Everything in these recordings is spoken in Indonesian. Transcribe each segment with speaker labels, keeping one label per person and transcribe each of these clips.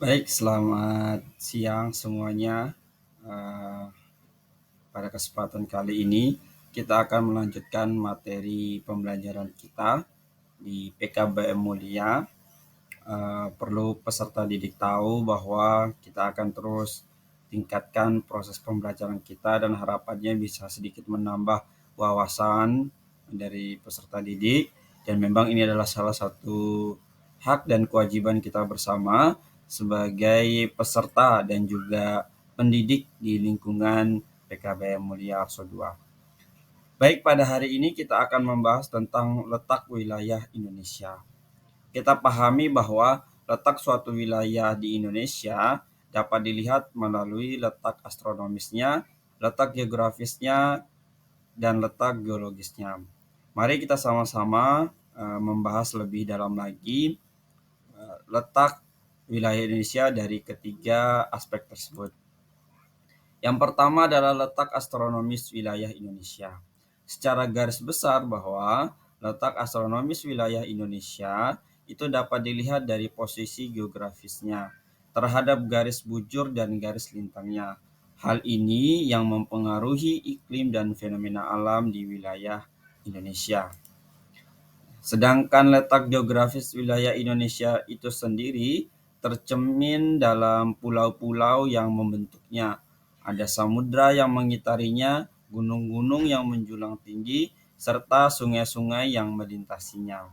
Speaker 1: Baik, selamat siang semuanya. Pada kesempatan kali ini kita akan melanjutkan materi pembelajaran kita di PKBM Mulia. Perlu peserta didik tahu bahwa kita akan terus tingkatkan proses pembelajaran kita dan harapannya bisa sedikit menambah wawasan dari peserta didik. Dan memang ini adalah salah satu hak dan kewajiban kita bersama sebagai peserta dan juga pendidik di lingkungan PKBM Mulia Arso II. Baik, pada hari ini kita akan membahas tentang letak wilayah Indonesia. Kita pahami bahwa letak suatu wilayah di Indonesia dapat dilihat melalui letak astronomisnya, letak geografisnya, dan letak geologisnya. Mari kita sama-sama membahas lebih dalam lagi letak wilayah Indonesia dari ketiga aspek tersebut. Yang pertama adalah letak astronomis wilayah Indonesia. Secara garis besar bahwa letak astronomis wilayah Indonesia itu dapat dilihat dari posisi geografisnya terhadap garis bujur dan garis lintangnya. Hal ini yang mempengaruhi iklim dan fenomena alam di wilayah Indonesia. Sedangkan letak geografis wilayah Indonesia itu sendiri tercermin dalam pulau-pulau yang membentuknya. Ada samudra yang mengitarinya, gunung-gunung yang menjulang tinggi, serta sungai-sungai yang melintasinya.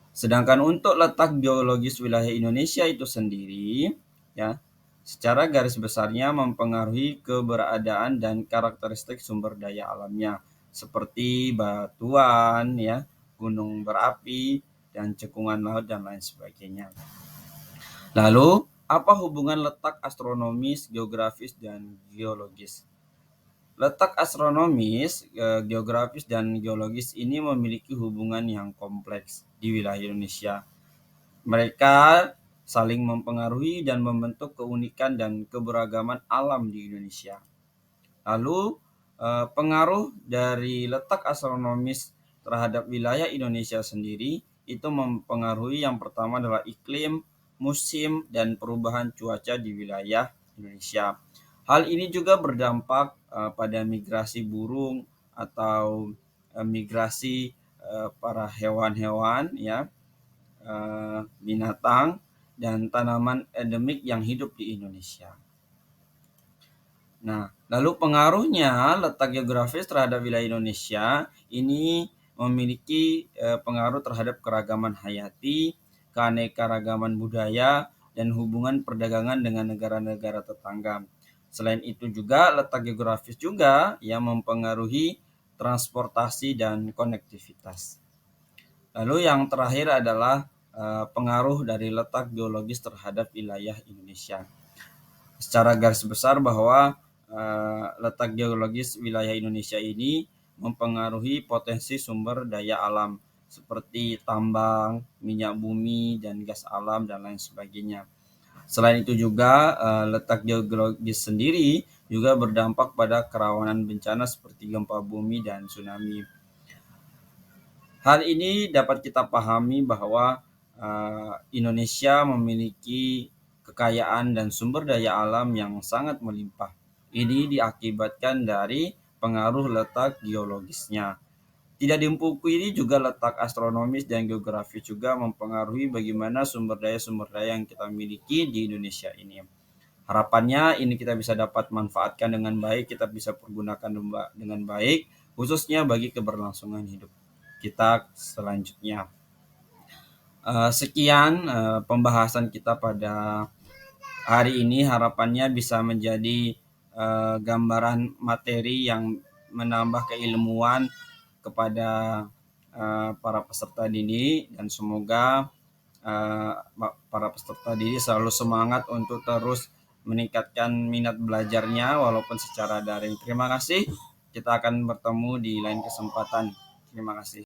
Speaker 1: Sedangkan untuk letak geologis wilayah Indonesia itu sendiri, ya, secara garis besarnya mempengaruhi keberadaan dan karakteristik sumber daya alamnya, seperti batuan, ya, gunung berapi, dan cekungan laut dan lain sebagainya. Lalu, apa hubungan letak astronomis, geografis, dan geologis? Letak astronomis, geografis, dan geologis ini memiliki hubungan yang kompleks di wilayah Indonesia. Mereka saling mempengaruhi dan membentuk keunikan dan keberagaman alam di Indonesia. Lalu, pengaruh dari letak astronomis terhadap wilayah Indonesia sendiri itu mempengaruhi yang pertama adalah iklim, musim, dan perubahan cuaca di wilayah Indonesia. Hal ini juga berdampak pada migrasi burung atau migrasi para hewan-hewan, ya, binatang dan tanaman endemik yang hidup di Indonesia. Nah, lalu pengaruhnya letak geografis terhadap wilayah Indonesia ini memiliki pengaruh terhadap keragaman hayati, keanekaragaman budaya, dan hubungan perdagangan dengan negara-negara tetangga. Selain itu juga letak geografis juga yang mempengaruhi transportasi dan konektivitas. Lalu yang terakhir adalah pengaruh dari letak geologis terhadap wilayah Indonesia. Secara garis besar bahwa letak geologis wilayah Indonesia ini mempengaruhi potensi sumber daya alam seperti tambang, minyak bumi, dan gas alam, dan lain sebagainya. Selain itu juga letak geologis sendiri juga berdampak pada kerawanan bencana seperti gempa bumi dan tsunami. Hal ini dapat kita pahami bahwa Indonesia memiliki kekayaan dan sumber daya alam yang sangat melimpah. Ini diakibatkan dari pengaruh letak geologisnya. Tidak dipungkiri juga letak astronomis dan geografis juga mempengaruhi bagaimana sumber daya yang kita miliki di Indonesia ini. Harapannya ini kita bisa dapat manfaatkan dengan baik, kita bisa pergunakan dengan baik, khususnya bagi keberlangsungan hidup kita selanjutnya. Sekian pembahasan kita pada hari ini, harapannya bisa menjadi gambaran materi yang menambah keilmuan kepada para peserta didik, dan semoga para peserta didik selalu semangat untuk terus meningkatkan minat belajarnya walaupun secara daring. Terima kasih. Kita akan bertemu di lain kesempatan. Terima kasih.